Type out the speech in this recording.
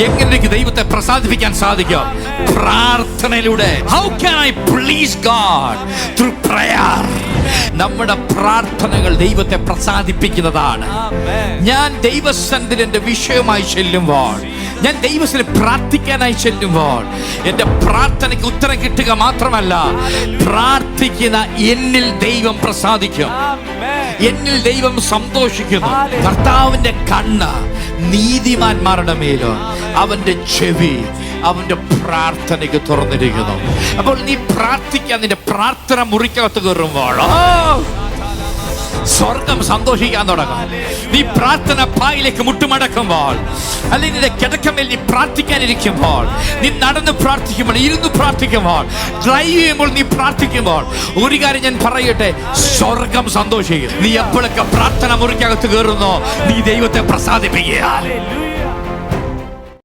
എങ്ങനെ എനിക്ക് ദൈവത്തെ പ്രസാദിപ്പിക്കാൻ സാധിക്കും? പ്രാർത്ഥനയിലൂടെ. How can I please God? Through prayer. നമ്മുടെ പ്രാർത്ഥനകൾ ദൈവത്തെ പ്രസാദിപ്പിക്കുന്നതാണ്. ഞാൻ ദൈവസന്നിധിയിൽ എൻ്റെ വിഷയമായി ചെല്ലുമ്പോൾ, ഞാൻ ദൈവസന്നിധിയിൽ പ്രാർത്ഥിക്കാനായി ചെല്ലുമ്പോൾ, എൻ്റെ പ്രാർത്ഥനയ്ക്ക് ഉത്തരം കിട്ടുക മാത്രമല്ല, പ്രാർത്ഥിക്കുന്ന എന്നിൽ ദൈവം പ്രസാദിക്കും, എന്നിൽ ദൈവം സന്തോഷിക്കുന്നു. കർത്താവിൻ്റെ കണ്ണ് നീതിമാന്മാരുടെ മേലും അവൻ്റെ ചെവി അവന്റെ പ്രാർത്ഥനയ്ക്ക് തുറന്നിരിക്കുന്നു. അപ്പോൾ നീ പ്രാർത്ഥിക്കാൻ, നിന്റെ പ്രാർത്ഥന മുറിക്കകത്ത് കയറുമ്പോൾ സ്വർഗം സന്തോഷിക്കാൻ തുടങ്ങും. നീ പ്രാർത്ഥന പായിലേക്ക് മുട്ടുമടക്കുമ്പോൾ, അല്ലെങ്കിൽ നിന്റെ കിടക്കമേൽ നീ പ്രാർത്ഥിക്കാനിരിക്കുമ്പോൾ, നീ നടന്ന് പ്രാർത്ഥിക്കുമ്പോൾ, ഇരുന്ന് പ്രാർത്ഥിക്കുമ്പോൾ, ഡ്രൈവ് ചെയ്യുമ്പോൾ നീ പ്രാർത്ഥിക്കുമ്പോൾ, ഒരു കാര്യം ഞാൻ പറയട്ടെ, സ്വർഗം സന്തോഷിക്കും. നീ എപ്പോഴൊക്കെ പ്രാർത്ഥന മുറിക്കകത്ത് കയറുന്നോ, നീ ദൈവത്തെ പ്രസാദിപ്പിക്കുക.